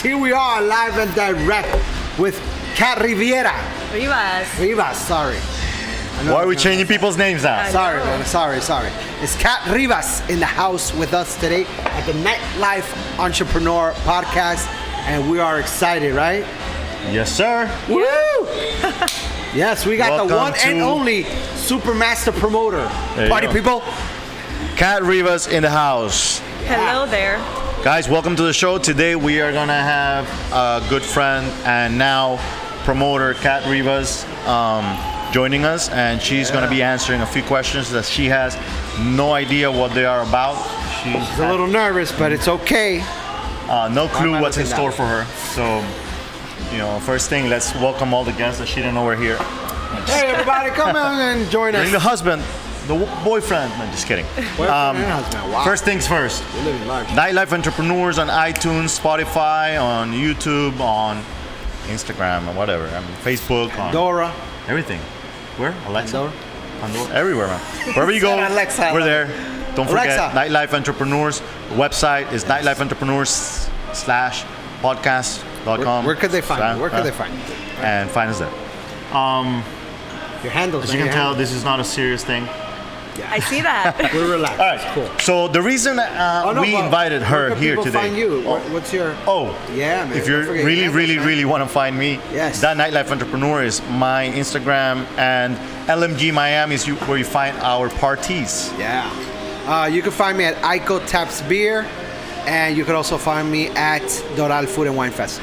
here we are live and direct with Cat Riviera. Rivas, sorry. Why are we changing people's names now? Sorry, man. Sorry. It's Cat Rivas in the house with us today at the Nightlife Entrepreneur podcast, and we are excited, right? Yes, sir. Woo! Yes, we got the one and only super master promoter. Party people. Cat Rivas in the house. Hello there. Guys, welcome to the show. Today we are gonna have a good friend and now promoter Cat Rivas joining us, and she's gonna be answering a few questions that she has no idea what they are about. She's a little nervous, but it's okay. No clue what's in store for her. So, first thing, let's welcome all the guests that she didn't know were here. Hey, everybody, come on and join us. Bring the husband, the boyfriend. No, just kidding. Boyfriend and husband. Wow. First things first. You're living large. Nightlife Entrepreneurs on iTunes, Spotify, on YouTube, on Instagram, or whatever. Facebook, on Dora. everything. Where? Alexa? Pandora. Everywhere, man. Wherever you go, Alexa. we're there. Don't forget, Alexa. Nightlife Entrepreneurs. Website is nightlifeentrepreneurs.podcast.com. Where could they find you? Where could they find you? And find us there. Your handles. As you can tell, this is not a serious thing. I see that. We're relaxed. All right, Cool. So the reason we invited her here today. Find you? What's your? Yeah, man. If you really want to find me, yes. That Nightlife Entrepreneur is my Instagram, and LMG Miami is where you find our parties. Yeah. You can find me at Ico Taps Beer, and you can also find me at Doral Food and Wine Fest.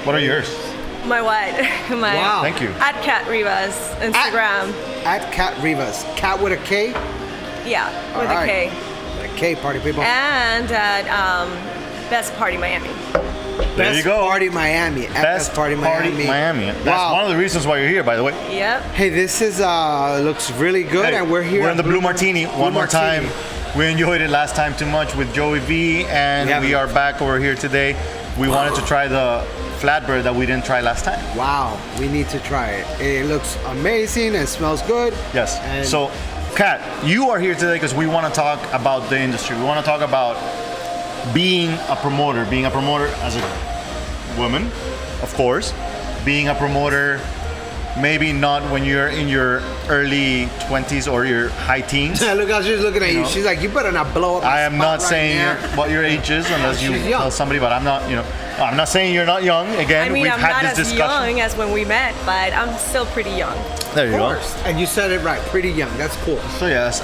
What are yours? My what? Wow. Thank you. At Cat Rivas, Instagram. At Cat Rivas. Cat with a K? Yeah, with a K. With a K, party people. And at Best Party Miami. There you go. Party Miami. At Best Party Miami. That's Wow. one of the reasons why you're here, by the way. Yep. Hey, this is looks really good, and we're here. We're in the Blue Martini one more Martini. time. We enjoyed it last time too much with Joey V, and we are back over here today. We wanted to try the flatbread that we didn't try last time. Wow, we need to try it. It looks amazing and smells good. Yes. And so, Kat, you are here today because we want to talk about the industry. We want to talk about being a promoter as a woman, of course, being a promoter. Maybe not when you're in your early 20s or your high teens. Look how she's looking at you. She's like, you better not blow up. I am not saying what your age is unless you tell somebody, but I'm not, I'm not saying you're not young. Again, we've I'm had not this as discussion. young as when we met, but I'm still pretty young. There you go. And you said it right, pretty young. That's cool. So yes,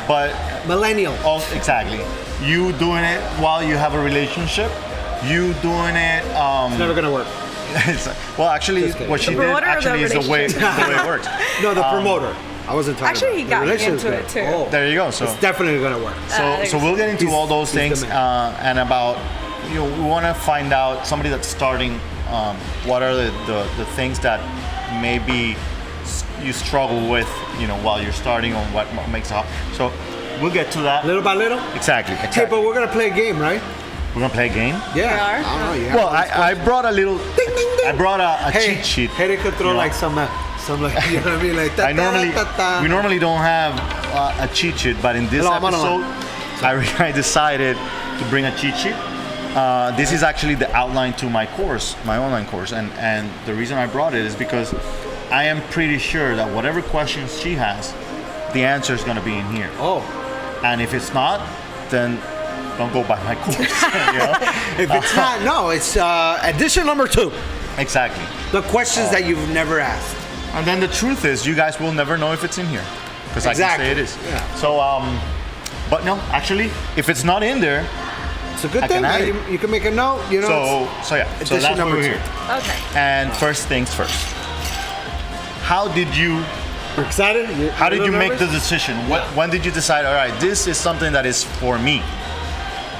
but millennial. Exactly. You doing it while you have a relationship. You doing it. It's never gonna work. Well, actually, what she did actually is the way it works. No, the promoter. I wasn't talking actually, about he got me into it too. Oh. There you go. So it's definitely gonna work. So we'll get into all those things and about we want to find out somebody that's starting. What are the things that maybe you struggle with, while you're starting, on what makes it up. So we'll get to that little by little. Exactly. Hey, but we're gonna play a game, right? We're gonna play a game. Yeah. We are? I don't know. Well, I brought a little. Ding, ding, ding. I brought a cheat sheet. Hey, they could throw like some like you know what I mean, like we normally don't have a cheat sheet, but in this episode, I decided to bring a cheat sheet. This is actually the outline to my course, my online course, and the reason I brought it is because I am pretty sure that whatever questions she has, the answer is gonna be in here. Oh. And if it's not, then don't go by my course. If it's not, no, it's edition number 2. Exactly. The questions that you've never asked. And then the truth is, you guys will never know if it's in here, because I can say it is. Yeah. So, but no, actually, if it's not in there, it's a good thing. You can make a note. So yeah. So that's why we're here. Okay. And first things first. How did you? You're excited? How did you make the decision? When did you decide? All right, this is something that is for me.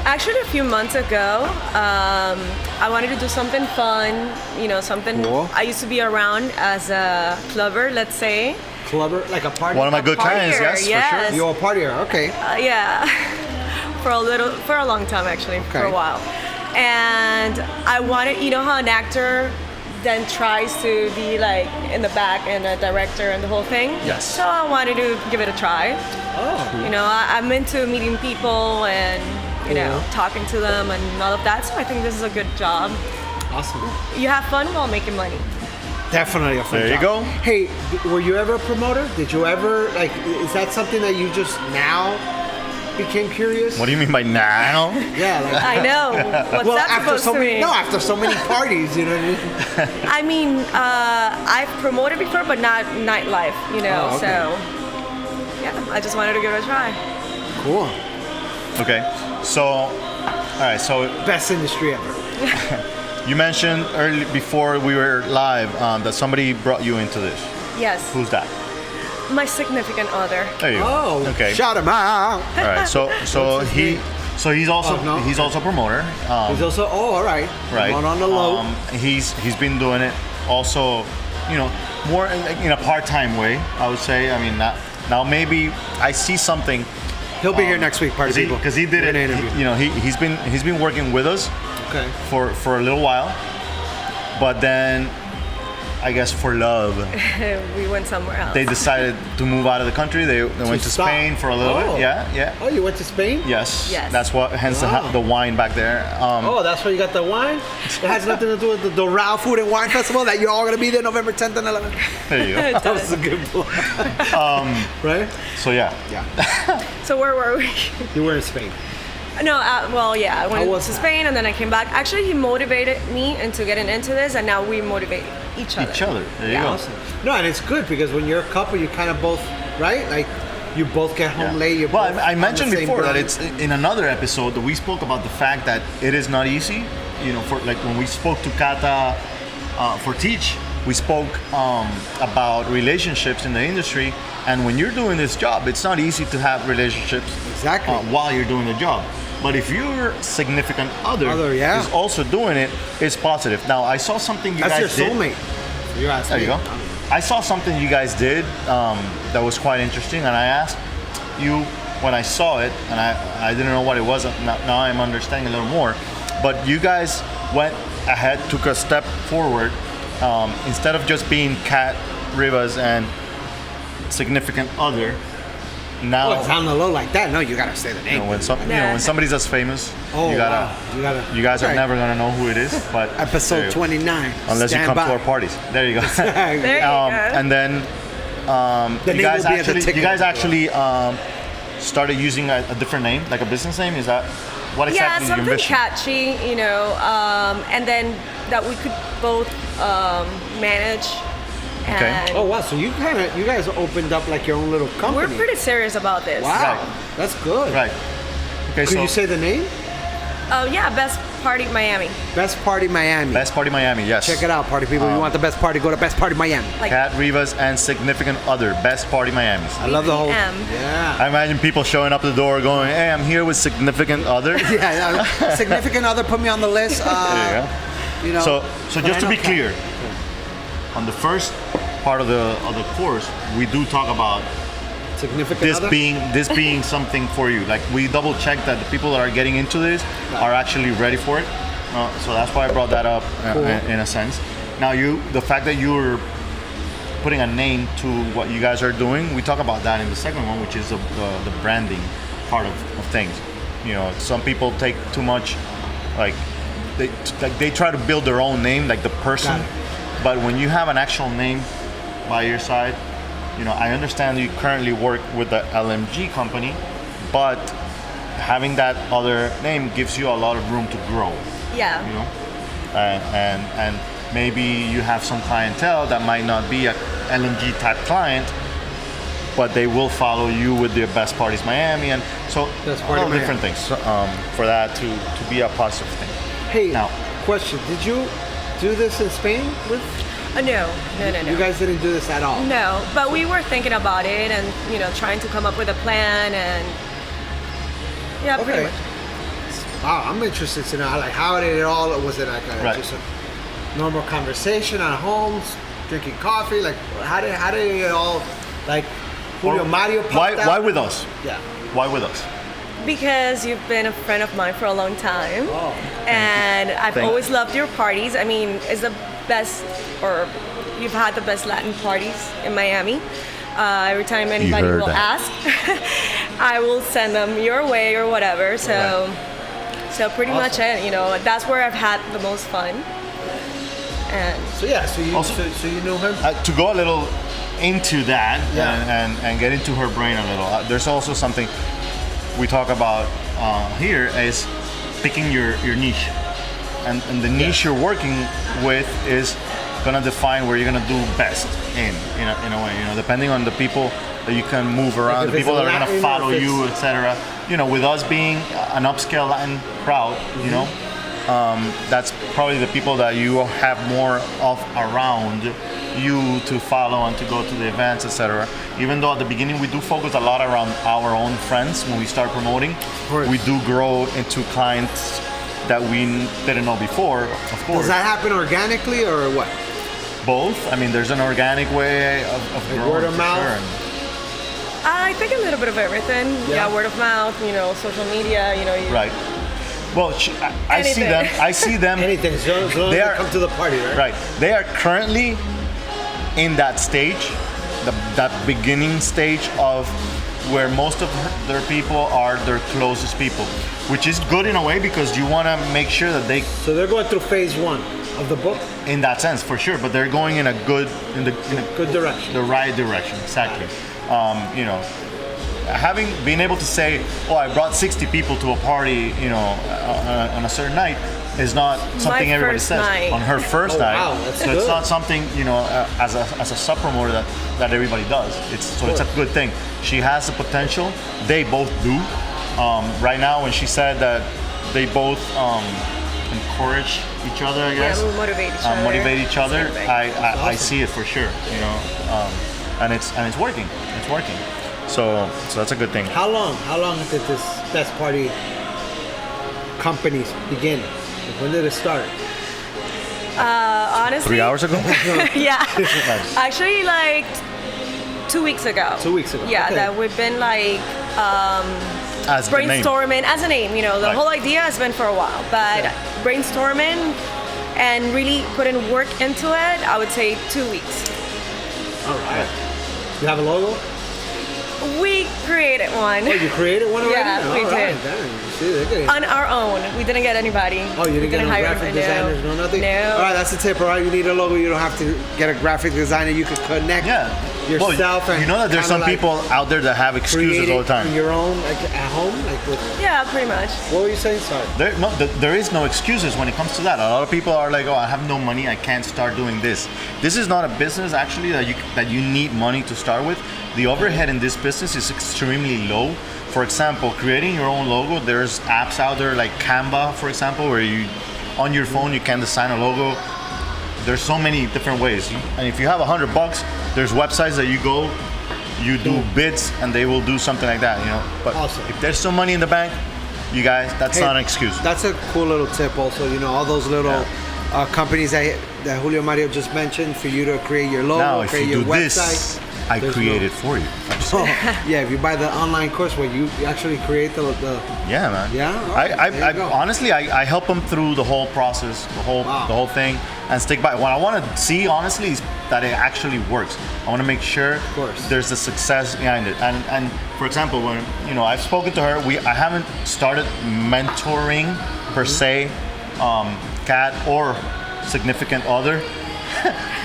Actually, a few months ago, I wanted to do something fun, something cool. I used to be around as a clubber, let's say. Clubber, like a party? One of my good clients, yes, for sure. You're a partier, okay. Yeah, for a long time actually, for a while. And I wanted, how an actor then tries to be like in the back and a director and the whole thing. Yes. So I wanted to give it a try. Oh. I'm into meeting people and you know, talking to them and all of that. So I think this is a good job. Awesome. You have fun while making money. Definitely a fun There you job. go. Hey, were you ever a promoter? Did you ever, like, is that something that you just now became curious? What do you mean by now? Yeah, like, I know. What's that supposed to mean? after so many parties, you know what I mean? I mean, I've promoted before, but not nightlife, you know. Oh, okay. So, yeah, I just wanted to give it a try. Cool. Okay. So, all right. So Best industry ever. you mentioned early before we were live that somebody brought you into this. Yes, Who's that? my significant other. There you go. Oh, Okay. shout him out. All right. So What's his name? he's also Oh, no. he's also a promoter. He's also, all right. Right. One on the low. He's been doing it also, you know, more in a part-time way, I would say. I mean, now maybe I see something He'll be here next week, party people. because he did We're it. gonna interview. You know, he's been working with us Okay. for a little while, but then I guess for love We went somewhere else. they decided to move out of the country. They went to stop. Spain for a little Oh. bit. Yeah. Oh, you went to Spain? Yes. Yes. That's what. Hence Wow. the wine back there. Oh, that's where you got the wine? It has nothing to do with the Doral Food and Wine Festival that you're all going to be there November 10th and 11th. There you go. That was a good one. Right? So yeah. Yeah. So where were we? You were in Spain. No, well, yeah, I How went was to that? Spain and then I came back. Actually, he motivated me into getting into this, and now we motivate each other. Each other. There you Yeah. go. Awesome. No, and it's good because when you're a couple, you kind of both, right? Like, you both get home late. You're Well, both I on mentioned the same before that grind. it's in another episode that we spoke about the fact that it is not easy. You know, for like when we spoke to Kata for Teach, we spoke about relationships in the industry, and when you're doing this job, it's not easy to have relationships Exactly. while you're doing the job. But if your significant other, yeah. is also doing it, it's positive. Now, I saw something you That's guys your did. soulmate. You asked There me. you go. I saw something you guys did that was quite interesting, and I asked you when I saw it, and I didn't know what it was. Now I'm understanding a little more. But you guys went ahead, took a step forward. Instead of just being Kat Rivas and significant other, now Oh, it's on the low like that. No, you got to say the name. when somebody's as famous, Oh, you gotta. wow. You gotta- You guys are okay. never gonna know who it is, but Episode there you go. 29. Unless Stand you come by. to our parties. There you go. There you go. And then The you name guys will be at the actually, ticket. you guys actually started using a different name, like a business name. Is that what Yeah, exactly is your something mission? catchy, you know, and then that we could both manage. Okay. And Oh, wow. So you guys opened up like your own little company. we're pretty serious about this. Wow. Right. That's good. Right. Okay. Could so you say the name? Oh yeah, Best Party Miami. Best Party Miami. Best Party Miami. Yes. Check it out, party people. If you want the best party, go to Best Party Miami. Like Kat Rivas and significant other. Best Party Miami. I love the whole. BPM. Yeah. I imagine people showing up at the door going, "Hey, I'm here with significant other." Yeah, significant other put me on the list. There you You know. go. So but just I to know be Kat. clear, on the first part of the course, we do talk about Significant this other. being something for you. Like we double check that the people that are getting into this are actually ready for it. So that's why I brought that up Cool. in a sense. Now the fact that you're putting a name to what you guys are doing, we talk about that in the second one, which is the branding part of things. You know, some people take too much, like they try to build their own name, like the person. Got it. But when you have an actual name by your side, you know, I understand you currently work with the LMG company, but having that other name gives you a lot of room to grow, Yeah. you know? And maybe you have some clientele that might not be a LMG type client, but they will follow you with the Best Parties Miami, and so Best a Party lot of Miami. different things for that to be a positive thing. Hey, Now- question. Did you do this in Spain with? No. You guys didn't do this at all. No, but we were thinking about it and, you know, trying to come up with a plan and yeah, pretty Okay. much. Wow, I'm interested to know like how did it all? Was it like Right. just a normal conversation at home, drinking coffee? Like how did it all like Julio Mario popped out? Why with us? Yeah. Why with us? Because you've been a friend of mine for a long time. Oh, and I've Thank always loved your parties. I mean, it's the best, or you've had the best Latin parties in Miami. Every time anybody heard will that. ask, I will send them your way or whatever. So So pretty much it, that's where I've had the most fun. And So you Also- so you know him. To go a little into that Yeah. and get into her brain a little, there's also something we talk about here is picking your niche. And the niche you're working with is gonna define where you're gonna do best in a way, depending on the people that you can move around, Like the if people it's that are gonna Latin, follow if you, it's- etc. With us being an upscale Latin crowd, that's probably the people that you have more of around you to follow and to go to the events, etc. Even though at the beginning we do focus a lot around our own friends when we start promoting, course. we do grow into clients that we didn't know before, of course. Does that happen organically or what? Both. I mean, there's an organic way of growing. word of for mouth? sure. I think a little bit of everything. Yeah. Word of mouth, social media, Right. Well, I see them. I see them. Anything. So long as They they are- come to the party, right? Right. They are currently in that stage, that beginning stage of where most of their people are their closest people, which is good in a way because you want to make sure that they, So they're going through phase 1 of the book. in that sense, for sure, but they're going in a good, in a Good direction. the right direction, exactly. Having been able to say, "Oh, I brought 60 people to a party," on a certain night, is not something everybody first says. night. On her first Oh, night, wow, that's so it's good. not something as a sub promoter that everybody does. It's a good thing. She has the potential. They both do. Right now, when she said that they both encourage each other, I guess. we motivate each other. Motivate each other. Same thing. I awesome. see it for sure. And it's working. It's working. So that's a good thing. How long did this best party companies begin? Like, when did it start? Honestly, 3 hours ago. yeah. Nice. Actually, like 2 weeks ago. 2 weeks ago. Yeah, Okay. that we've been like As the name. brainstorming as a name. The Right. whole idea has been for a while, but brainstorming and really putting work into it, I would say 2 weeks. All right. You have a logo? We created one. Oh, you created one already? Yeah, we All right, did. damn. See, they're getting- On our own. We didn't get anybody. Oh, you didn't get no hire graphic anyone. designers, no nothing? No. All right, that's the tip, all right? You need a logo. You don't have to get a graphic designer. You could connect Yeah. yourself Well, and you know that there's kinda some like people out there that have excuses create all the it time. your own, like at home? Like with, Yeah, pretty much. what were you saying? Sorry. There is no excuses when it comes to that. A lot of people are like, "Oh, I have no money. I can't start doing this." This is not a business actually that you need money to start with. The overhead in this business is extremely low. For example, creating your own logo, there's apps out there like Canva, for example, where on your phone you can design a logo. There's so many different ways. And if you have $100, there's websites that you do bids and they will do something like that, But Awesome. if there's some money in the bank, you guys, that's Hey, not an excuse. That's a cool little tip also. All those little companies that Julio Mario just mentioned for you to create your logo, Now, if create you your do website. this, I There's create no- it for you. Oh, yeah, if you buy the online course where you actually create the Yeah, man. Yeah? All right, there you go. Honestly, I help them through the whole process, Wow. the whole thing, and stick by. What I want to see, honestly, is that it actually works. I want to make sure course. there's a success behind it. And for example, when I've spoken to her, I haven't started mentoring per se, Kat or significant other.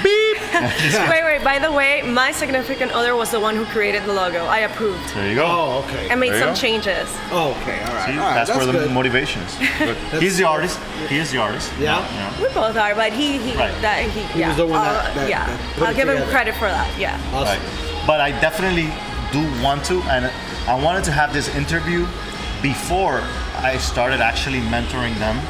Beep. Wait. By the way, my significant other was the one who created the logo. I approved. There you go. Oh, okay. I made There you some go. changes. Oh, okay, all right. See, all right. that's where the good. motivation is. Good. He's the artist. He is the artist. Yeah? We both are, but he Right. yeah. was the one I'll- that yeah. put I'll it give him together. credit for that. Yeah. Awesome. Right. But I definitely do want to, and I wanted to have this interview before I started actually mentoring them,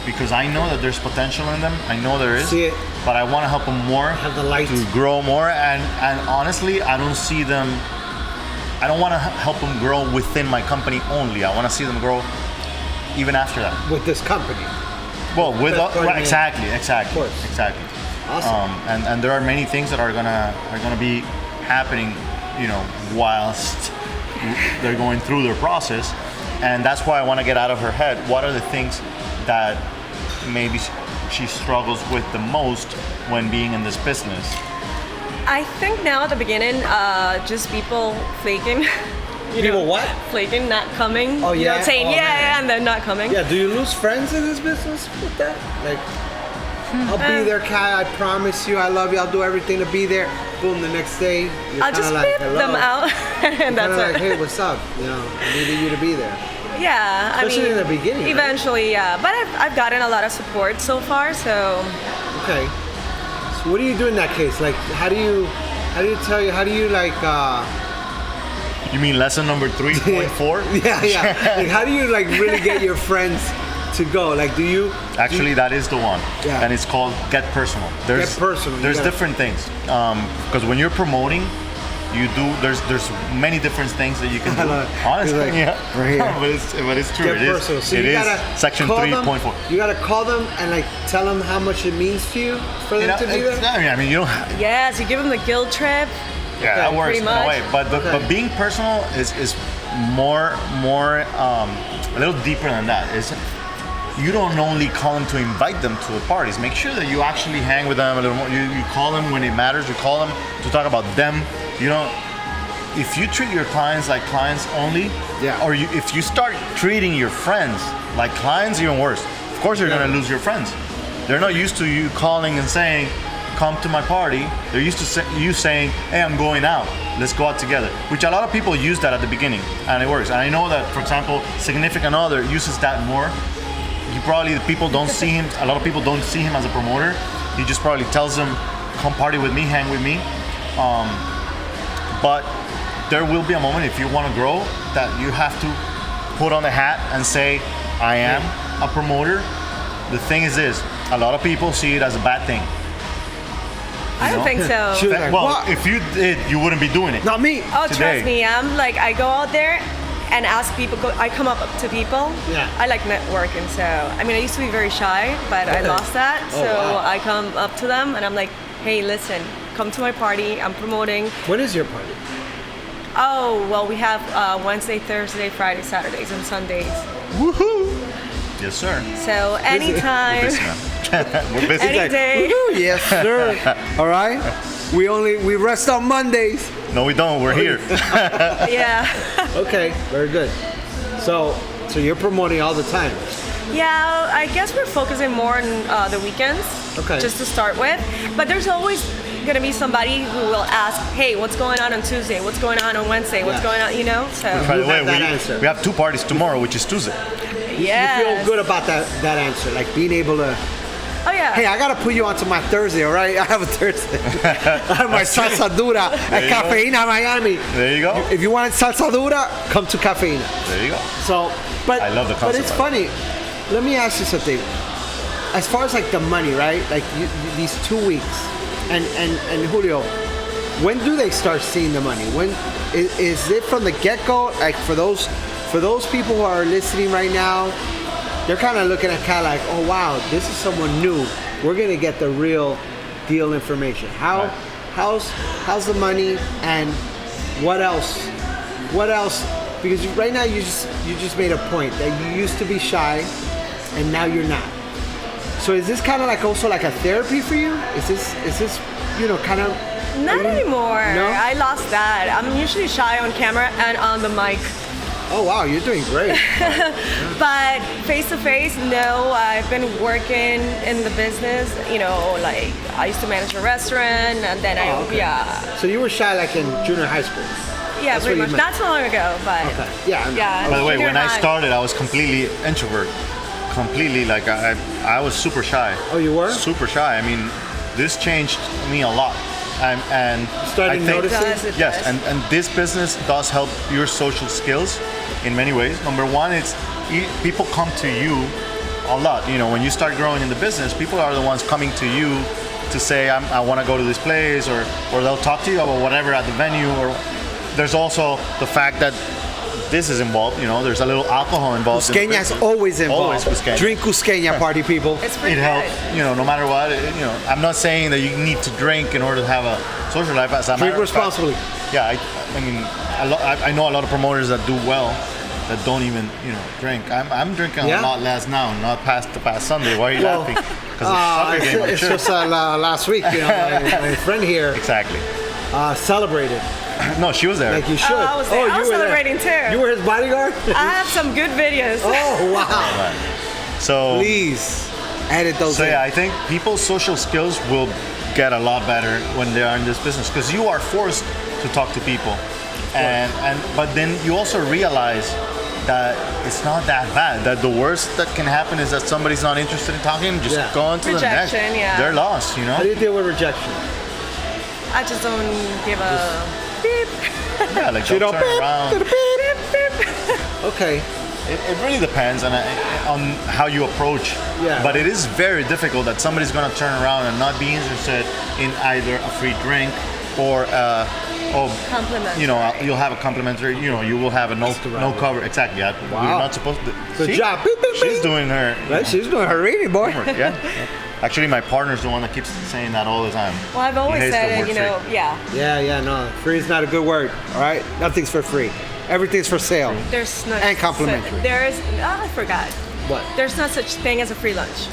because I know that there's potential in them. I know there is. See it. But I want to help them more, Have the light. to grow more, and honestly, I don't see them. I don't want to help them grow within my company only. I want to see them grow even after that. With this company. Well, with Best part, man. exactly. Of course. Awesome. And there are many things that are gonna be happening, whilst they're going through their process, and that's why I want to get out of her head. What are the things that maybe she struggles with the most when being in this business? I think now at the beginning, just people faking. People what? Flaking, not coming. Oh, yeah? Saying Oh, man. and then not coming. Yeah, do you lose friends in this business with that? Like, I'll be there, Kai, I promise you, I love you, I'll do everything to be there. Boom, the next day, you're I'll just like, beep them out, and that's like, it. hey, what's up? You know, I needed you to be there. Yeah, Especially in the beginning, right? Eventually, yeah. But I've gotten a lot of support so far, so. Okay. So what do you do in that case? Like, how do you You mean lesson number 3.4? yeah. Like, how do you like really get your friends to go? Like, do you? Actually, that is the one, Yeah. and it's called Get Personal. Get Personal, There's yeah. different things, because when you're promoting, there's many different things that you can do. Honestly, like, yeah. right here. but it's true. Get It personal. is. So It you is gotta section call them- 3.4. You gotta call them and like tell them how much it means to you for them to be there. I mean, you don't. Yes, you give them the guild trip. Yeah, that works pretty in much. a way. But being personal is more a little deeper than that. You don't only call them to invite them to the parties. Make sure that you actually hang with them a little more. You call them when it matters. You call them to talk about them. You know, if you treat your clients like clients only, Yeah. or if you start treating your friends like clients, even worse. Of course, you're gonna lose your friends. They're not used to you calling and saying, "Come to my party." They're used to you saying, "Hey, I'm going out. Let's go out together." Which a lot of people use that at the beginning, and it works. And I know that, for example, significant other uses that more. People don't see him. A lot of people don't see him as a promoter. He just probably tells them, "Come party with me, hang with me." But there will be a moment, if you want to grow, that you have to put on the hat and say, "I am a promoter." The thing is this: a lot of people see it as a bad thing. I don't think so. She was like, Well, what? if you did, you wouldn't be doing it. Not me. Oh, today. trust me, I go out there and ask people. I come up to people. Yeah. I like networking, so I mean, I used to be very shy, but I Okay. lost that. Oh, So wow. I come up to them and I'm like, "Hey, listen, come to my party. I'm promoting." When is your party? Oh, well, we have Wednesday, Thursday, Friday, Saturdays, and Sundays. Woohoo! Yes, sir. So We're anytime, busy, man. We're busy. any day. Woo-hoo, yes, sir. All right. We rest on Mondays. No, we don't. We're here. Yeah. Okay, very good. So you're promoting all the time. Yeah, I guess we're focusing more on the weekends, Okay. just to start with. But there's always gonna be somebody who will ask, "Hey, what's going on Tuesday? What's going on Wednesday? What's Yeah. going on?" You know. So By the You way, have that answer. we have 2 parties tomorrow, which is Tuesday. You feel good about that answer, like being able to. Oh yeah. Hey, I gotta put you onto my Thursday, all right? I have a Thursday. I have my salsa dura at you go. Cafeína Miami. There you go. If you want salsa dura, come to Cafeína. There you go. So, but I love the But concept it's of it. funny. Let me ask you something. As far as like the money, right? Like these 2 weeks, and Julio, when do they start seeing the money? When is it from the get-go? Like for those people who are listening right now, they're kind of looking at Kai like, oh wow, this is someone new. We're gonna get the real deal information. Right. How's the money, and what else? What else? Because right now you just made a point that you used to be shy, and now you're not. So is this kind of like also like a therapy for you? Is this kind of Not anymore. No? I lost that. I'm usually shy on camera and on the mic. Oh wow, you're doing great. But face to face, no. I've been working in the business. You know, like I used to manage a restaurant, and then okay. yeah, So you were shy like in junior high school. yeah, That's pretty what much. you meant. Not so long ago, but Okay. Yeah. I know. yeah. By the way, junior when I high. started, I was completely introvert. Completely, like I was super shy. Oh, you were? Super shy. I mean, this changed me a lot. And Started I think, noticing? It yes, does. and this business does help your social skills in many ways. Number one, it's people come to you a lot. You know, when you start growing in the business, people are the ones coming to you to say, I want to go to this place, or they'll talk to you about whatever at the venue. Or there's also the fact that this is involved. You know, there's a little alcohol involved. in the Cusqueña is business. always involved. Always Cusqueña. Drink Cusqueña, party people. It's pretty It good. helps, you know, no matter what. You know, I'm not saying that you need to drink in order to have a social life. As a Drink matter of fact, responsibly. Yeah, I mean, I know a lot of promoters that do well that don't even, you know, drink. I'm drinking Yeah? a lot less now, not past Sunday. Why are you Well, laughing? Because the soccer game, I'm it's sure. just last week, you know, my friend here Exactly. celebrated. No, she was there. Like you should. I was there. I was you were celebrating there. too. You were his bodyguard? I have some good videos. Oh, wow. So Please edit those So in. yeah, I think people's social skills will get a lot better when they are in this business because you are forced to talk to people, but then you also realize that it's not that bad. That the worst that can happen is that somebody's not interested in talking. Just go on to the next. Rejection, yeah. They're lost, you know. How do you deal with rejection? I just don't give a beep. Yeah, like You don't don't turn around. Okay. It really depends on how you approach. Yeah. But it is very difficult that somebody's gonna turn around and not be interested in either a free drink or Complimentary. you know, you'll have a complimentary. You know, you will have a no cover. Exactly. Yeah. Wow. You're not supposed to. Good See? job. Beep, beep, She's beep. doing her. Right? She's doing her reading, boy. homework, yeah. Actually, my partner's the one that keeps saying that all the time. Well, I've always He hates the said it, word you know, free. yeah. Yeah, no. Free is not a good word. All right? Nothing's for free. Everything's for sale. There's no And complimentary. I forgot. What? There's no such thing as a free lunch.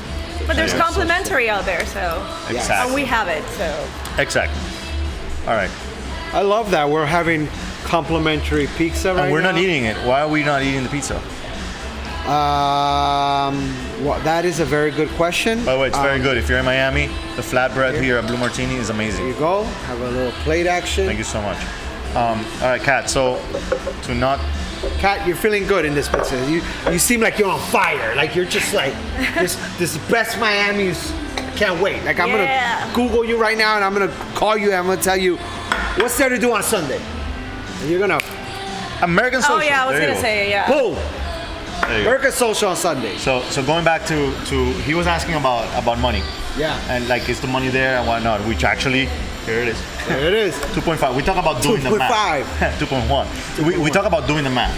But there's Yeah. complimentary out there, so. Exactly. And we have it, so. Exactly. All right. I love that. We're having complimentary pizza right now. And we're not eating it. Why are we not eating the pizza? Well, that is a very good question. By the way, it's very good. If you're in Miami, the flatbread here at Blue Martini is amazing. There you go. Have a little plate action. Thank you so much. All right, Kat. So to not Kat, you're feeling good in this business. You seem like you're on fire. Like you're just like this best Miami's. Can't wait. Like I'm gonna Google you right now and I'm gonna call you and I'm gonna tell you what's there to do on Sunday. And you're gonna American Social. Oh, yeah, I was There you going to go. say, yeah. boom. There you go. American Social on Sunday. So going back to he was asking about money. Yeah. And like, is the money there and whatnot? Which actually, here it is. There it is. 2.5. We talk about doing the math. 2.1. We talk about doing the math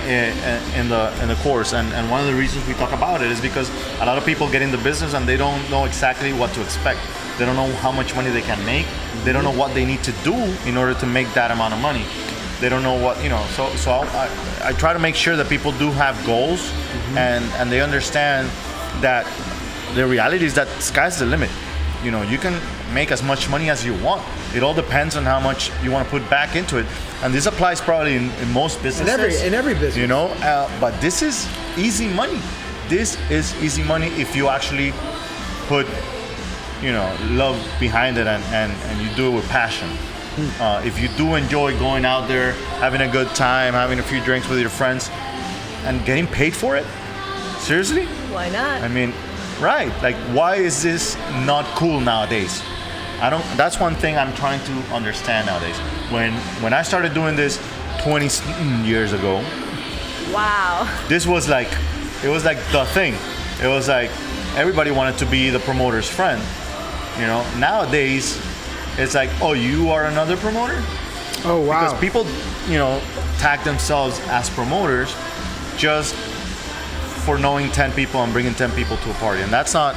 in the course, and one of the reasons we talk about it is because a lot of people get into business and they don't know exactly what to expect. They don't know how much money they can make. They don't know what they need to do in order to make that amount of money. They don't know what, you know. So I try to make sure that people do have goals, and they understand that the reality is that sky's the limit. You know, you can make as much money as you want. It all depends on how much you want to put back into it, and this applies probably in most businesses. In every business. You know, but this is easy money. This is easy money if you actually put, you know, love behind it and you do it with passion. If you do enjoy going out there, having a good time, having a few drinks with your friends, and getting paid for it, seriously? Why not? I mean, right? Like, why is this not cool nowadays? That's one thing I'm trying to understand nowadays. When I started doing this 20 years ago, Wow. this was like, it was like the thing. It was like everybody wanted to be the promoter's friend. You know, nowadays it's like, oh, you are another promoter? Oh wow. Because people, you know, tag themselves as promoters just for knowing 10 people and bringing 10 people to a party, and that's not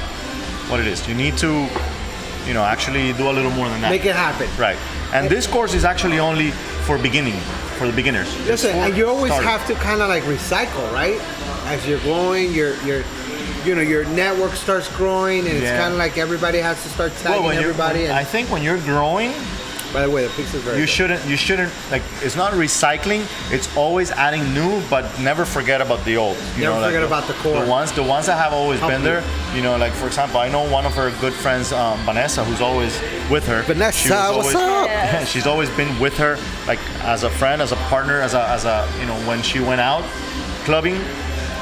what it is. You need to, you know, actually do a little more than that. Make it happen. Right. And this course is actually only for the beginners. Listen, and you always starters. have to kind of like recycle, right? As you're growing, your network starts growing, and it's kind of like everybody has to start tagging everybody. I think when you're growing, by the way, the pizza's very you good. shouldn't like. It's not recycling. It's always adding new, but never forget about the old. Never forget about the core. The ones that have always been you. there. You know, like for example, I know one of her good friends, Vanessa, who's always with her. Vanessa, what's up? Yes. She's always been with her, like as a friend, as a partner, as a you know, when she went out clubbing,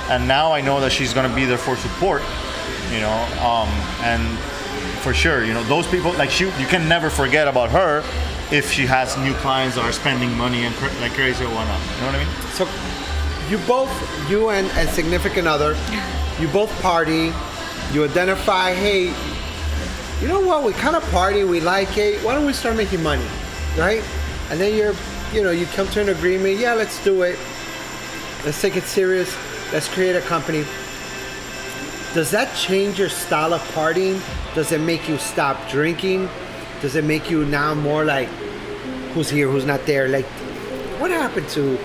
and now I know that she's gonna be there for support. You know, and for sure, you know, those people, like you can never forget about her if she has new clients that are spending money and like crazy or whatnot. You know what I mean? So you and significant other, you both party, you identify, hey, you know what, we kind of party, we like it, why don't we start making money, right? And then you come to an agreement, yeah, let's do it. Let's take it serious. Let's create a company. Does that change your style of partying? Does it make you stop drinking? Does it make you now more like, who's here, who's not there? Like, what happened to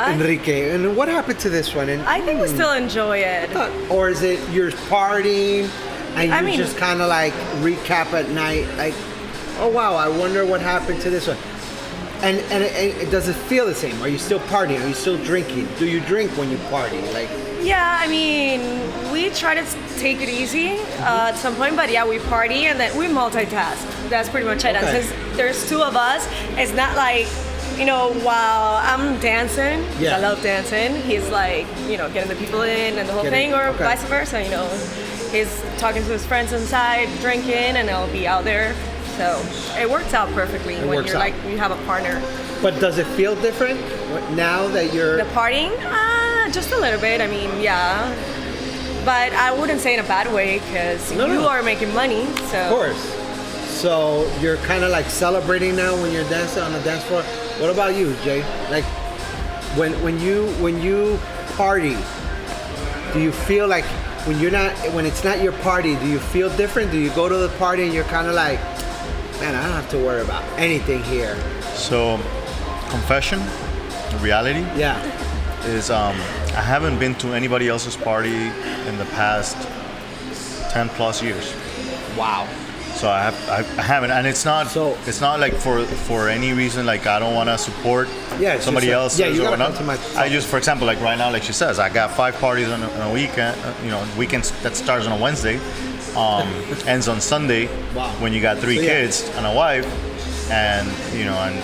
Enrique? And what happened to this one? And I think we still enjoy it. or is it you're partying and you just kind of like recap at night, like, oh wow, I wonder what happened to this one? And does it feel the same? Are you still partying? Are you still drinking? Do you drink when you party? Like, Yeah, I mean, we try to take it easy at some point, but yeah, we party and then we multitask. That's pretty much it. Okay. And since there's two of us, it's not like, while I'm dancing, 'cause Yeah. I love dancing, he's like, getting the people in and the whole Getting- thing, or okay. vice versa, He's talking to his friends inside, drinking, and I'll be out there. So it works out perfectly when works you're out. like, you have a partner. but does it feel different now that you're? The partying? Just a little bit. I mean, yeah. But I wouldn't say in a bad way because No, you no. are making money. So Of course. So you're kind of like celebrating now when you're dancing on the dance floor. What about you, Jay? Like when you party, do you feel like when it's not your party, do you feel different? Do you go to the party and you're kind of like, man, I don't have to worry about anything here. So, confession, reality Yeah. is I haven't been to anybody else's party in the past 10 plus years. Wow. So I haven't, and it's not like for any reason like I don't want to support it's somebody just else. you gotta or not. come to my. I just, for example, like right now, like she says, I got 5 parties on a weekend. Weekends that starts on a Wednesday, ends on Sunday. Wow. When you got 3 So, yeah. kids and a wife, and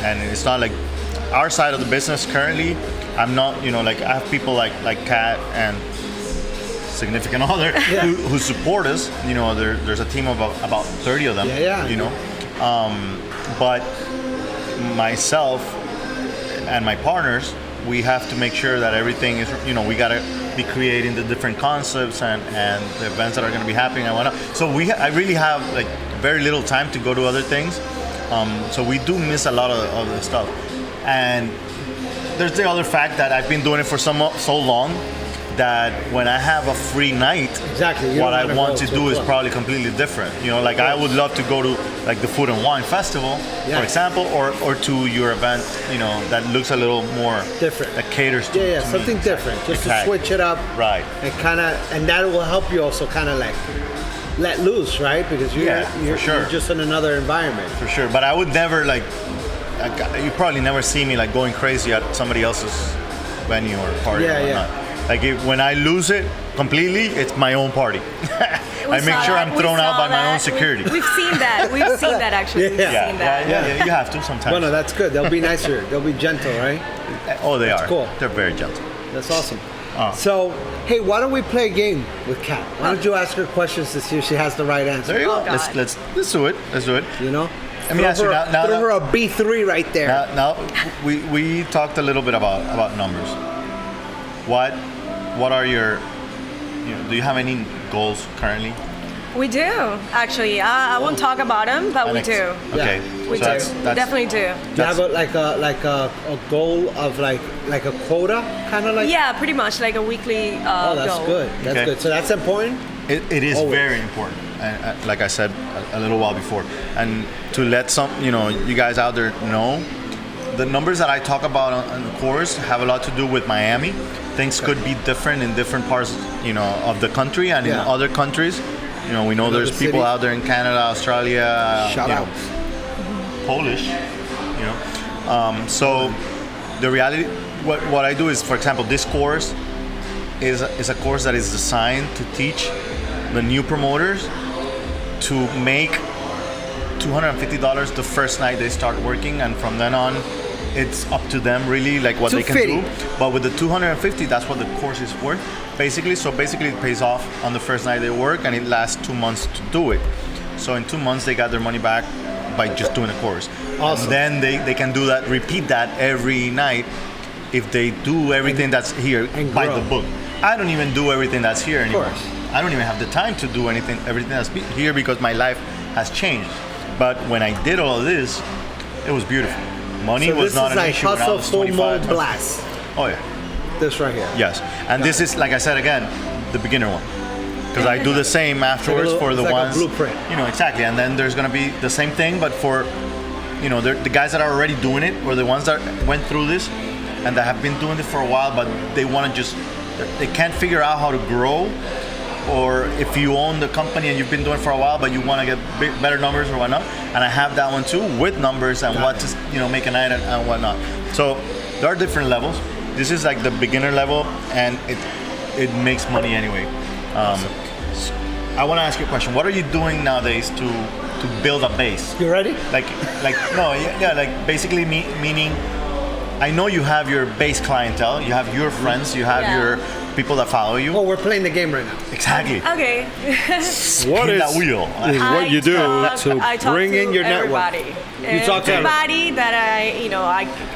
and it's not like our side of the business currently. I'm not, like I have people like Kat and significant other who support us. There's a team of about 30 of them. But myself and my partners, we have to make sure that everything is, we got to be creating the different concepts and the events that are going to be happening and whatnot. So I really have like very little time to go to other things. So we do miss a lot of the stuff. And there's the other fact that I've been doing it for so long that when I have a free night, Exactly. what I want to do is probably completely different. Like I would love to go to like the Food and Wine Festival, Yeah. for example, or to your event, that looks a little more Different. that caters to Yeah, to me. something different, just Exactly. to switch it up, Right. and that will help you also kind of like let loose, right? Because you're sure. just in another environment. For sure, but I would never you probably never see me like going crazy at somebody else's venue or party or whatnot. Like when I lose it completely, it's my own party. I make sure I'm thrown out by my own security. We've seen that. We've seen that actually. We've Yeah. seen that. Yeah, you have to sometimes. Well, no, that's good. They'll be nicer. They'll be gentle, right? Oh, they are. cool. They're very gentle. That's awesome. So, hey, why don't we play a game with Kat? Why don't you ask her questions to see if she has the right answer? There you go. Oh, God. Let's do it. Let's do it. Let me ask you now. Throw her a B3 right there. Now we talked a little bit about numbers. What are your do you have any goals currently? We do actually. I won't talk about them, but we do. Okay. We So do. that's- We definitely do. Do you have a goal of like a quota, kind of like? Yeah, pretty much like a weekly Oh, that's goal. good. That's Okay. good. So that's important. It is Always. very important, and like I said a little while before, and to let you guys out there know, the numbers that I talk about on the course have a lot to do with Miami. Things could be different in different parts, of the country and in other countries. We know there's people cities. out there in Canada, Australia, Shout out. Polish. So the reality, what I do is, for example, this course is a course that is designed to teach the new promoters to make $250 the first night they start working, and from then on, it's up to them really, like what they can do. But with the $250, that's what the course is worth, basically. So basically, it pays off on the first night they work, and it lasts 2 months to do it. So in 2 months, they got their money back by just doing a course. Awesome. And then they can do that, repeat that every night if they do everything that's here and by grow. the book. I don't even do everything that's here anymore. course. I don't even have the time to do everything that's here because my life has changed. But when I did all of this, it was beautiful. Money So was this not is an like issue when I hustle, was full 25. mode, blast. Oh yeah, This right here. yes. And this is, like I said again, the beginner one. Because I do the same afterwards little- for the it's like a ones, blueprint. exactly. And then there's gonna be the same thing, but for, the guys that are already doing it, or the ones that went through this, and that have been doing it for a while, but they want to they can't figure out how to grow or if you own the company and you've been doing it for a while, but you want to get better numbers or whatnot. And I have that one too, with numbers and what to make a night and whatnot. So there are different levels. This is like the beginner level, and it makes money anyway. I want to ask you a question. What are you doing nowadays to build a base? You ready? Like basically meaning, I know you have your base clientele, you have your friends, you have your people that follow you. Oh, we're playing the game right now. Exactly. Okay. What is that wheel? Is what you do to bring in your network. You talk to everybody that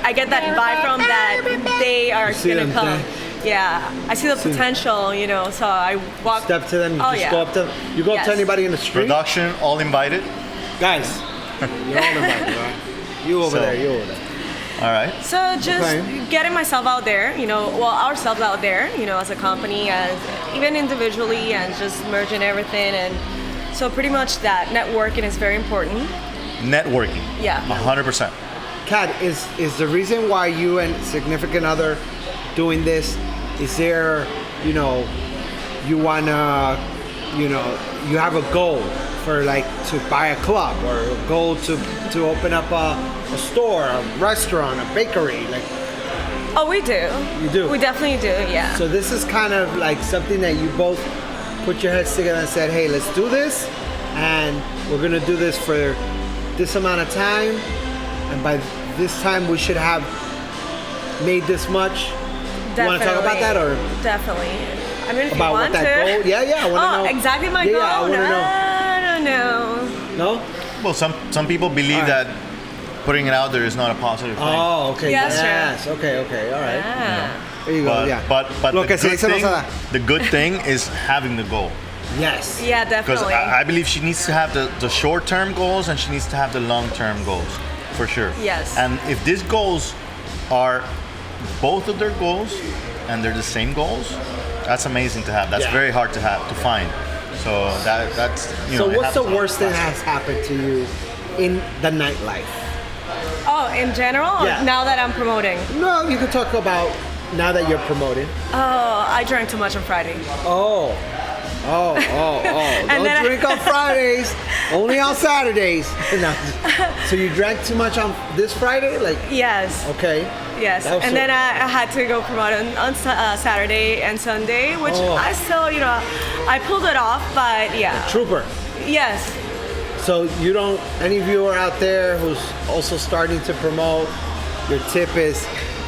I get that vibe from, that they are gonna come. Yeah, I see the potential, so I walk. Step to them. You just go up to them. You go up to anybody in the street. Production, all invited. Guys, you're all invited, right? You over there. You over there. All right. So just getting myself out there, ourselves out there, as a company, as even individually, and just merging everything. And so pretty much that networking is very important. Networking. Yeah. 100%. Kat, is the reason why you and significant other doing this, is there, you wanna, you have a goal for to buy a club, or a goal to open up a store, a restaurant, a bakery, Oh, we do. You do? We definitely do, yeah. So this is kind of like something that you both put your heads together and said, hey, let's do this, and we're gonna do this for this amount of time, and by this time we should have made this much. Definitely. You want to talk about that, or definitely? I mean, if about you want what that to. goal? Yeah, I want to know. Exactly my goal. Yeah, I want to know. I don't know. No? Well, some people believe that putting it out there is not a positive thing. Oh, okay. Yes, Yes. Okay. All right. Yeah. There you go. Yeah. But Lo que se dice no se da. the good thing is having the goal. Yes. Yeah, Because definitely. I believe she needs to have the short-term goals, and she needs to have the long-term goals, for sure. Yes. And if these goals are both of their goals, and they're the same goals, that's amazing to have. That's very hard to find. So that's So what's the worst thing that has happened to you in the nightlife? Oh, in general? Or Yeah. now that I'm promoting? No, you can talk about now that you're promoting. Oh, I drank too much on Friday. Oh. And Don't then drink on Fridays. Only on Saturdays. No. So you drank too much on this Friday? Yes. Okay. Yes. That was And then I had to go promote on Saturday and Sunday, which I still, I pulled it off, but yeah. Trooper. Yes. So you don't, any viewer out there who's also starting to promote, your tip is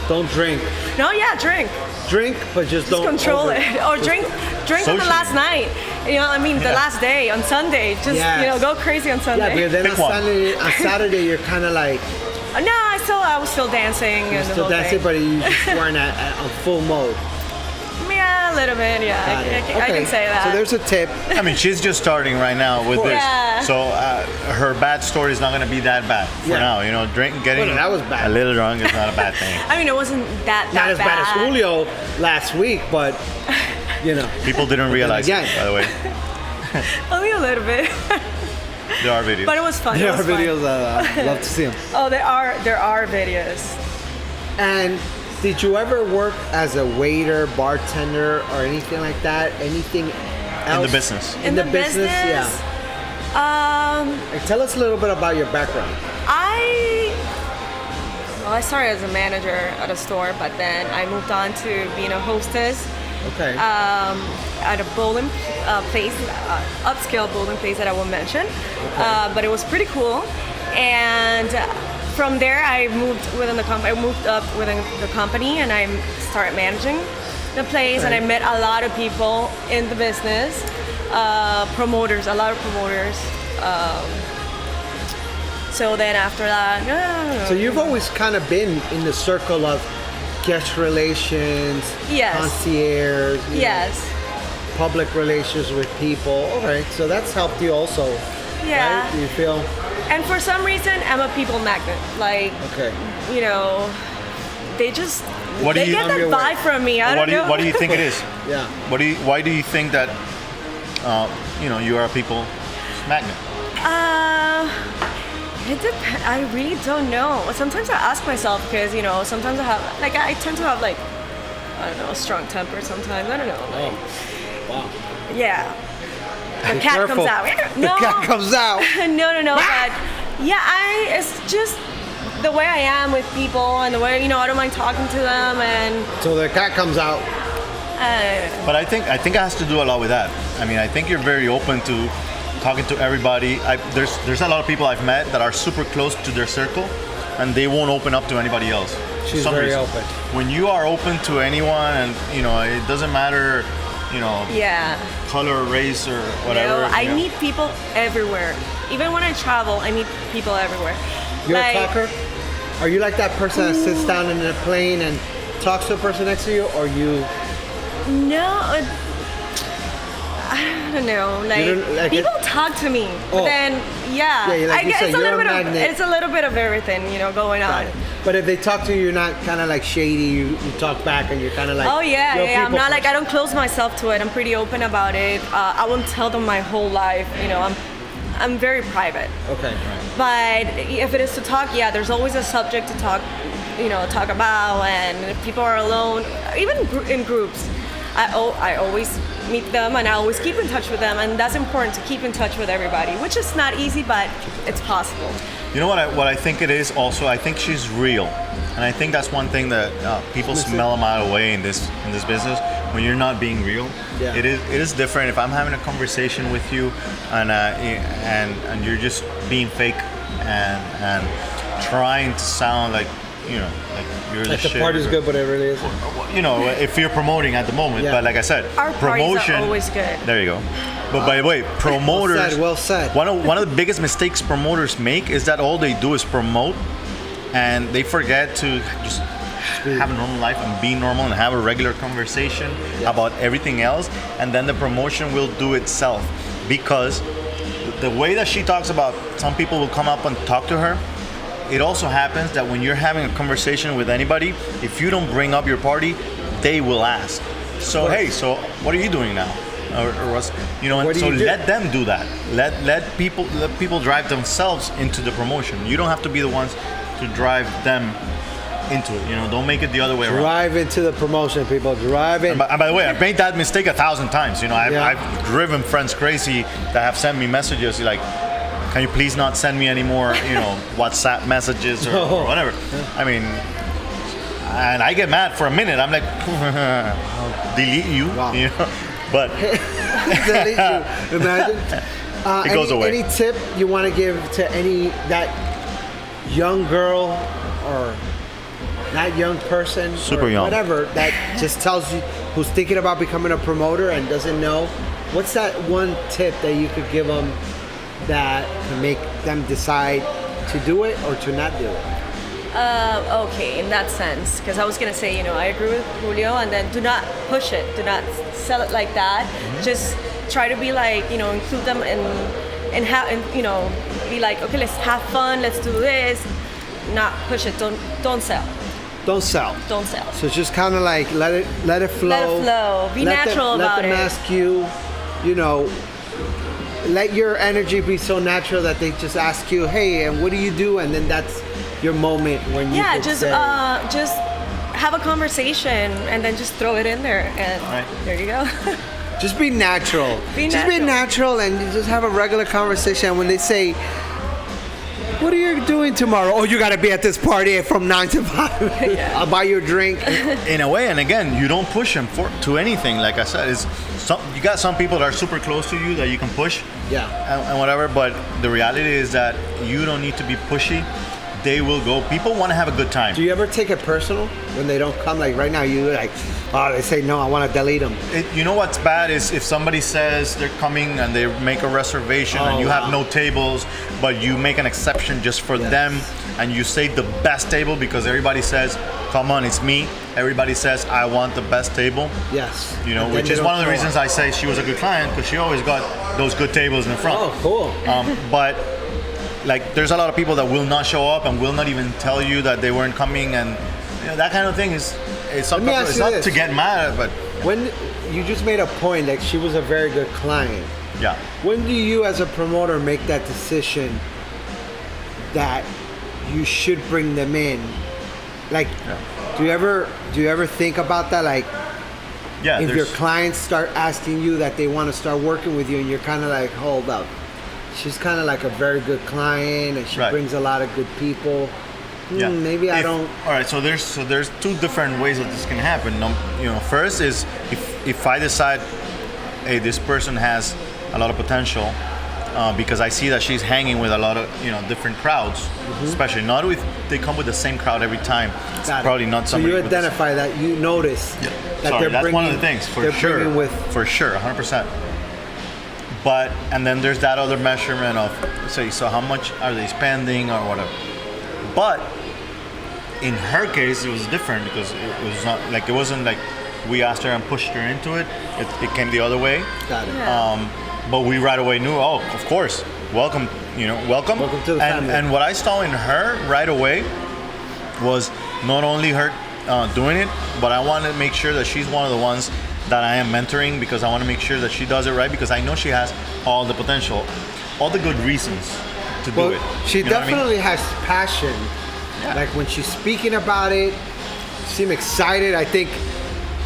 don't drink. No, yeah, drink. Drink, but just don't Control it. Or drink on the Socially. last night. The last day, on Sunday. Just, Yes. go crazy on Sunday. Yeah, but then Pick one. on Saturday you're kind of like, No, I was still dancing. you're and the still whole dancing, thing. but you just weren't on full mode. Yeah, a little bit, yeah. Got it. I can say that. So there's a tip. I mean, she's just starting right now with this. Yeah. So her bad story is not going to be that bad for now. Getting Well, that was bad. a little drunk is not a bad thing. I mean, it wasn't that Not as bad as Julio last week, but People didn't realize it, again. by the way. Only a little bit. There are videos. But it was fun. there It are was fun. videos. I'd love to see them. Oh, there are videos. And did you ever work as a waiter, bartender, or anything like that? Anything else? In the business. In the business, yeah. Tell us a little bit about your background. I started as a manager at a store, but then I moved on to being a hostess Okay. at a bowling place, upscale bowling place that I won't mention. But it was pretty cool. And from there, I moved within the company. I moved up within the company, and I started managing the place. And I met a lot of people in the business, promoters, a lot of promoters. So then after that, So you've always kind of been in the circle of guest relations, Yes. concierge, yes, public relations with people. Okay, so that's helped you also. yeah. Right? Do you feel? And for some reason, I'm a people magnet. Like, Okay. they just What do they you- get I'm that your way. vibe from me. I don't know. What do you think it is? Yeah. Why do you think that you are a people magnet? It depends. I really don't know. Sometimes I ask myself because sometimes I tend to have I don't know, a strong temper sometimes. I don't know. Oh, wow. Yeah. The Be cat careful. comes out. The cat comes out. No. But yeah, it's just the way I am with people and the way, I don't mind talking to them and. So the cat comes out. But I think it has to do a lot with that. I mean, I think you're very open to talking to everybody. There's a lot of people I've met that are super close to their circle, and they won't open up to anybody else. She's very open. When you are open to anyone, and it doesn't matter, Yeah. color, race, or whatever. I meet people everywhere. Even when I travel, I meet people everywhere. You're a talker? Are you like that person that sits down in a plane and talks to a person next to you, or you? No, I don't know. Like people talk to me, but then I guess it's a little bit of everything, going on. Right. But if they talk to you, you're not kind of like shady. You talk back, and you're kind of like. Oh yeah. I'm not like, I don't close myself to it. I'm pretty open about it. I won't tell them my whole life. I'm very private. Okay. But if it is to talk, there's always a subject to talk about, and if people are alone, even in groups, I always meet them and I always keep in touch with them, and that's important to keep in touch with everybody, which is not easy, but it's possible. You know what I think it is also? I think she's real, and I think that's one thing that people smell a mile away in this business. When you're not being real, it is different. If I'm having a conversation with you, and you're just being fake and trying to sound like like you're like the shit. party's good, but it really isn't. If you're promoting at the moment, but like I said, our promotion are always good. There you go. But by the way, promoters. Well said. One of the biggest mistakes promoters make is that all they do is promote, and they forget to just have a normal life and be normal and have a regular conversation about everything else, and then the promotion will do itself. Because the way that she talks about, some people will come up and talk to her. It also happens that when you're having a conversation with anybody, if you don't bring up your party, they will ask. So hey, so what are you doing now? Or what's, and so let them do that. Let people drive themselves into the promotion. You don't have to be the ones to drive them into it. Don't make it the other way around. Drive into the promotion, people. Drive in. And by the way, I've made that mistake 1,000 times. I've driven friends crazy that have sent me messages like, can you please not send me any more, WhatsApp messages or whatever. I mean, and I get mad for a minute. I'm like, I'll delete you. Wow. But delete you. Imagine. It goes away. Any tip you want to give to that young girl or that young person, super young, whatever, that just tells you, who's thinking about becoming a promoter and doesn't know? What's that one tip that you could give them that can make them decide to do it or to not do it? Okay, in that sense, because I was gonna say, I agree with Julio, and then do not push it, do not sell it like that. Mm-hmm. Just try to be like, include them and be like, okay, let's have fun, let's do this. Not push it. Don't sell. Don't sell. Don't sell. So just kind of like let it flow. Let it flow. Be natural about it. Let them ask you, let your energy be so natural that they just ask you, hey, and what do you do? And then that's your moment when you just have a conversation and then just throw it in there, and there you go. Just be natural. Be natural and just have a regular conversation. When they say, what are you doing tomorrow? Oh, you got to be at this party from 9 to 5. I'll buy you a drink. In a way, and again, you don't push them to anything. Like I said, you got some people that are super close to you that you can push, and whatever. But the reality is that you don't need to be pushy. They will go. People want to have a good time. Do you ever take it personal when they don't come? Like right now, you like, oh, they say no, I want to delete them. You know what's bad is if somebody says they're coming and they make a reservation and you have no tables, but you make an exception just for them, and you say the best table because everybody says, come on, it's me. Everybody says, I want the best table. Yes. Which is one of the reasons I say she was a good client, because she always got those good tables in the front. Oh, cool. But like, there's a lot of people that will not show up and will not even tell you that they weren't coming, and that kind of thing is it's not to get mad at, but when you just made a point that she was a very good client. Yeah. When do you, as a promoter, make that decision that you should bring them in? Like, do you ever think about that? Like, Yeah, if your clients start asking you that they want to start working with you, and you're kind of like, hold up, she's kind of like a very good client, and she brings a lot of good people. Maybe I don't. All right, so there's two different ways that this can happen. First is if I decide, hey, this person has a lot of potential, because I see that she's hanging with a lot of different crowds, especially not with they come with the same crowd every time. It's probably not somebody. So you identify that, you notice that that's one of the things for sure. For sure, 100%. But and then there's that other measurement of so how much are they spending or whatever. But in her case, it was different because it was not like it wasn't like we asked her and pushed her into it. It came the other way. Got it. But we right away knew, of course, welcome to the family. And what I saw in her right away was not only her doing it, but I want to make sure that she's one of the ones that I am mentoring, because I want to make sure that she does it right, because I know she has all the potential, all the good reasons to do it. She definitely has passion. Yeah. Like when she's speaking about it, she seems excited. I think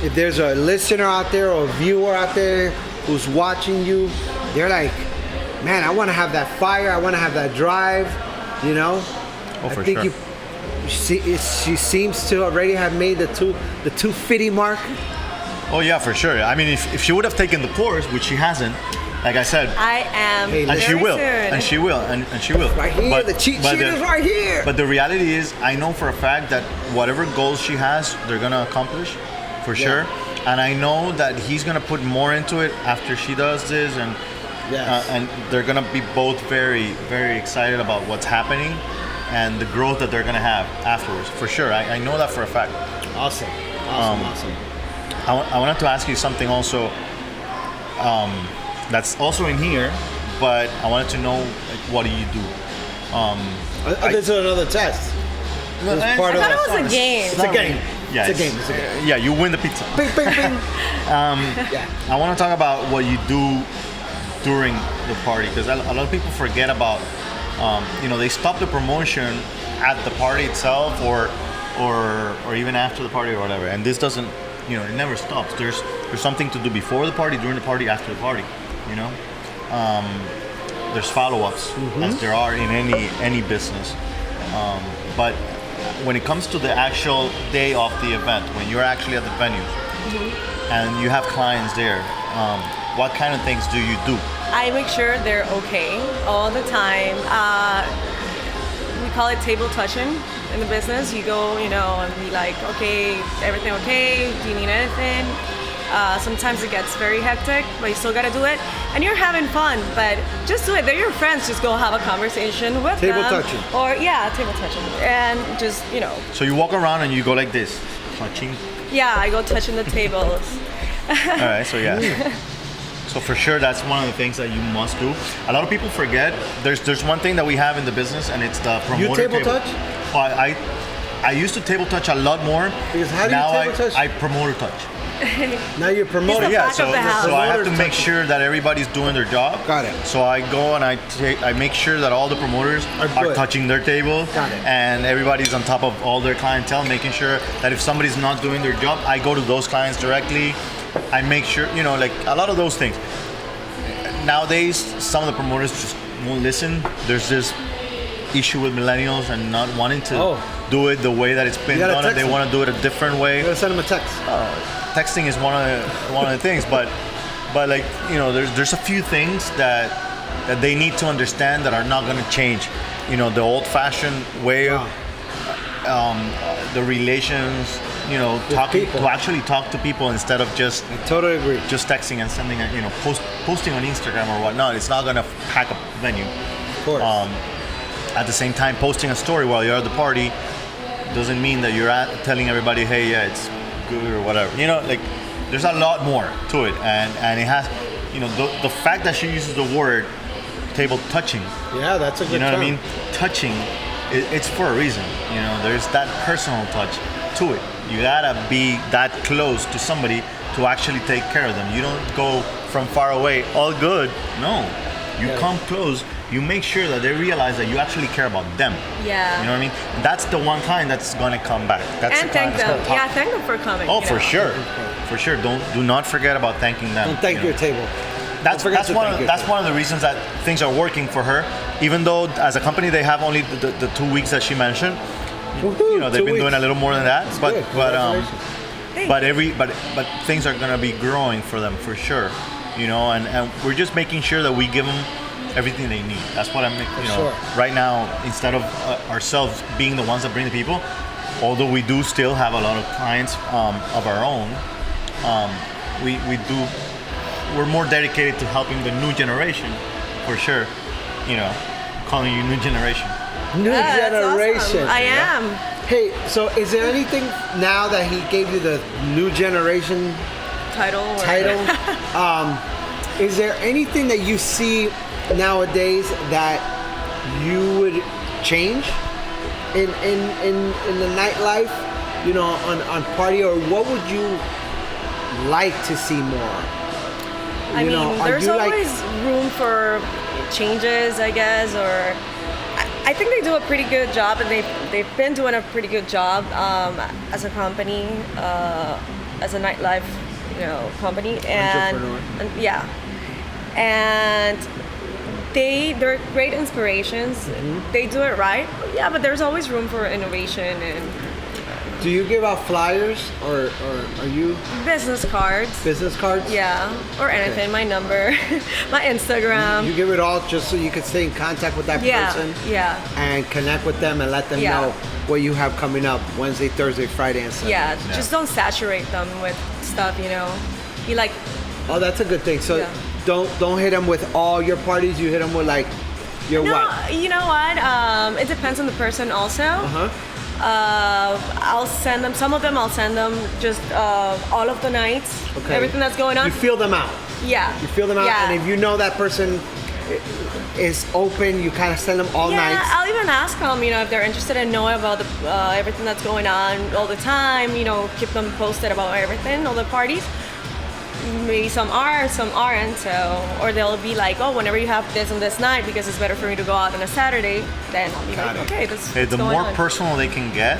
if there's a listener out there or a viewer out there who's watching you, they're like, man, I want to have that fire. I want to have that drive. Oh, for sure. She seems to already have made the 250 mark. Oh yeah, for sure. I mean, if she would have taken the course, which she hasn't, like I said, I am, and she will, soon. and she will, and she will. Right here, the cheat sheet is right here. But the reality is, I know for a fact that whatever goals she has, they're gonna accomplish, for sure. And I know that he's gonna put more into it after she does this, and they're gonna be both very, very excited about what's happening and the growth that they're gonna have afterwards, for sure. I know that for a fact. Awesome. I wanted to ask you something also. That's also in here, but I wanted to know, like, what do you do? This is another test. I thought it was a game. It's a game. Yeah, it's a game. Yeah, you win the pizza. Bing, bing, bing. I want to talk about what you do during the party, because a lot of people forget about, they stop the promotion at the party itself, or even after the party or whatever. And this doesn't, it never stops. There's something to do before the party, during the party, after the party. There's follow-ups, as there are in any business. But when it comes to the actual day of the event, when you're actually at the venue and you have clients there, what kind of things do you do? I make sure they're okay all the time. We call it table touching in the business. You go, and be like, okay, everything okay? Do you need anything? Sometimes it gets very hectic, but you still gotta do it. And you're having fun, but just do it. They're your friends. Just go have a conversation with them. Table touching. Or, table touching. And just, So you walk around and you go like this, touching? Yeah, I go touching the tables. All right, so So for sure, that's one of the things that you must do. A lot of people forget. There's one thing that we have in the business, and it's the promoter table. You table touch? Well, I used to table touch a lot more. Because how do you table touch? I promoter touch. Now you're promoting. So I have to make sure that everybody's doing their job. Got it. So I go and I make sure that all the promoters are touching their table. Got it. And everybody's on top of all their clientele, making sure that if somebody's not doing their job, I go to those clients directly. I make sure, like a lot of those things. Nowadays, some of the promoters just won't listen. There's this issue with millennials and not wanting to do it the way that it's been done, and they want to do it a different way. You gotta send them a text. Texting is one of the things, but like, there's a few things that they need to understand that are not going to change. The old-fashioned way of the relations, talking to actually talk to people instead of just I totally agree. Just texting and sending posting on Instagram or whatnot. It's not going to pack a venue. Of course. At the same time, posting a story while you're at the party doesn't mean that you're telling everybody, hey, it's good or whatever. There's a lot more to it, and it has, the fact that she uses the word table touching. Yeah, that's a good term. What I mean? Touching, it's for a reason. There's that personal touch to it. You gotta be that close to somebody to actually take care of them. You don't go from far away, all good. No, you come close you make sure that they realize that you actually care about them. Yeah. You know what I mean? And that's the one client that's gonna come back. That's And the thank client them. that's gonna Yeah, talk. thank them for coming. Oh, you for know. sure, for sure. Do not forget about thanking them. Don't thank you know. your table. That's forget to one thank of, your that's table. one of the reasons that things are working for her. Even though as a company they have only the 2 weeks that she mentioned. You know, they've 2 been doing weeks. a little more than that. But Good. but Congratulations. but things are gonna be growing for them for sure. You know, and we're just making sure that we give them everything they need. That's what I'm, you know, sure. right now, instead of ourselves being the ones that bring the people, although we do still have a lot of clients of our own, we're more dedicated to helping the new generation, for sure. You know, calling you new generation. New Yeah, that's generation. awesome. I am. Hey, so is there anything now that he gave you the new generation Title. title? Is there anything that you see nowadays that you would change in the nightlife? You know, on party, or what would you like to see more? I You mean, know, are there's you like- always room for changes, I guess, or I think they do a pretty good job, and they've been doing a pretty good job as a company, as a nightlife, company, Entrepreneur. and yeah, and they're great inspirations. Mm-hmm. They do it right, yeah, but there's always room for innovation and Do you give out flyers, or are you business cards. business cards? Yeah, or anything. My number, my Instagram. You give it all just so you can stay in contact with that person. Yeah. And connect with them and let them Yeah. know what you have coming up Wednesday, Thursday, Friday, and Sunday. Yeah, just don't saturate them with stuff, You like, Oh, that's a good thing. So Yeah. don't hit them with all your parties. You hit them with like your no, what? you know what? It depends on the person also. Uh-huh. I'll send them, some of them I'll send them just all of the nights, Okay. everything that's going on. You feel them out. Yeah. You feel them out, Yeah. and if you know that person is open, you kind of send them all Yeah, nights. I'll even ask them, if they're interested in knowing about everything that's going on all the time, keep them posted about everything, all the parties. Maybe some are, some aren't, or they'll be like, oh, whenever you have this and this night, because it's better for me to go out on a Saturday, then I'll be like, okay, this Hey, is the going more on. personal they can get,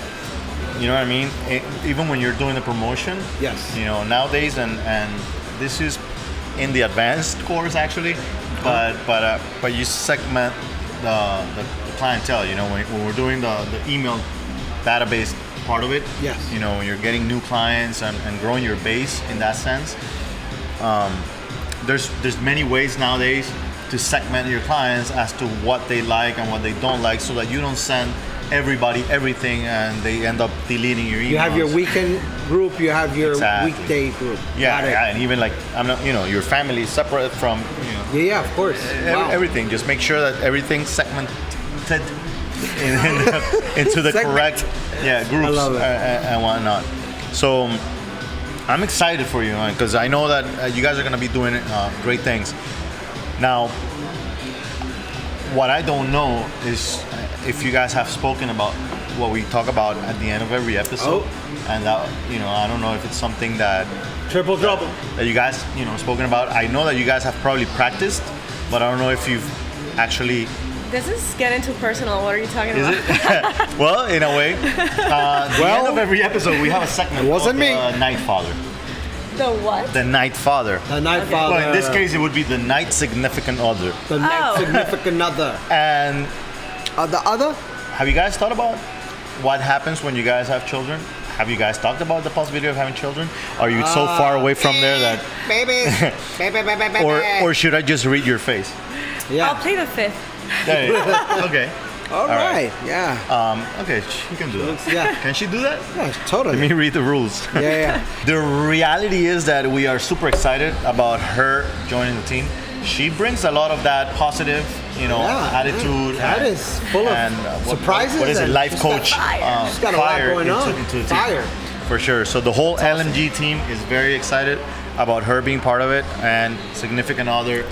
you know what I mean? Even when you're doing the promotion, Yes. Nowadays, and this is in the advanced course actually, but you segment the clientele. When we're doing the email database part of it. Yes. When you're getting new clients and growing your base in that sense. There's many ways nowadays to segment your clients as to what they like and what they don't like, so that you don't send everybody everything and they end up deleting your emails. You have your weekend group. You have your Exactly. weekday group. Yeah, Got it. and even like I'm not, your family is separate from Yeah, of course. Wow. everything. Just make sure that everything's segmented into the Segment. correct groups I love it. and whatnot. So I'm excited for you because I know that you guys are going to be doing great things. Now, what I don't know is if you guys have spoken about what we talk about at the end of every episode, and that I don't know if it's something that Triple trouble. that you guys spoken about. I know that you guys have probably practiced, but I don't know if you've actually. This is getting too personal. What are you talking Is about? it? Well, in a way. The end of every episode, we have a segment It wasn't called me. Night Father. The what? The Night Father. The night Okay. father. Well, in this case, it would be the night significant other. the night Oh. significant other. And The other? have you guys thought about what happens when you guys have children? Have you guys talked about the possibility of having children? Are you so far away from there that, Baby. baby. or should I just read your face? Yeah. I'll play the fifth. Okay. All right. Yeah. Okay, she can do that. Yeah. Can she do that? Yeah. Let Totally. me read the rules. Yeah. The reality is that we are super excited about her joining the team. She brings a lot of that positive, Yeah. attitude. That and- is full of surprises What is it? and Life she's got coach. fire. She's got a lot fire going on. into the team. Fire. For sure. So the whole LMG team is very excited about her being part of it and significant other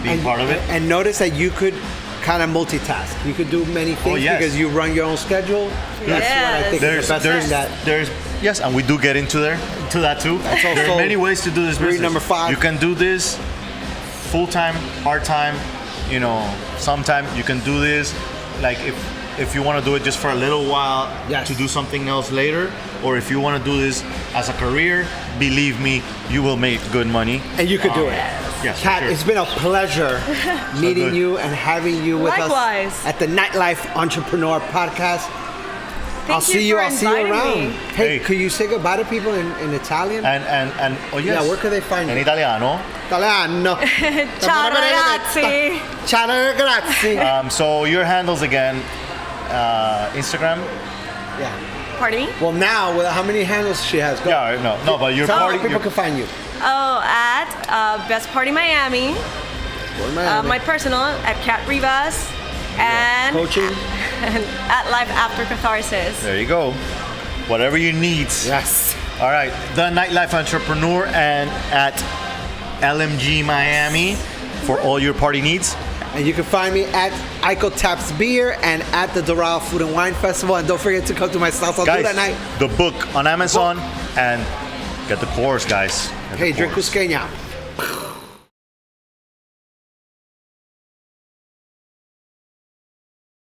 being part of it. And notice that you could kind of multitask. You could do many things yes. because you run your own schedule. That's what I think is the best thing that. Yes, and we do get into that too. That's There also are many ways to do this rule business. number 5. You can do this full-time, part-time, sometime you can do this, like if you want to do it just for a little while to do something else later, or if you want to do this as a career, believe me, you will make good money. And you could do it. Yes, Kat, sure. it's been a pleasure meeting you and having you with Likewise. us at the Nightlife Entrepreneur Podcast. I'll see you around. Me. Hey, could you say goodbye to people in Italian? And oh yes. Yeah, where could they find you? In Italiano. Italiano. Ciao ragazzi. Ciao ragazzi. So your handles again, Instagram. Yeah. Pardon me? Well, now, how many handles she has? Go. Yeah, no, but your party. People can find you. Oh, at Best Party Miami. My personal at Kat Rivas. And coaching. And at Life After Catharsis. There you go. Whatever you need. Yes. All right. The Nightlife Entrepreneur and at LMG Miami for all your party needs. And you can find me at Iko Taps Beer and at the Doral Food and Wine Festival. And don't forget to come to my Salsa Guys, that night. The book on Amazon and get the course, guys. Hey, drink Cusqueña.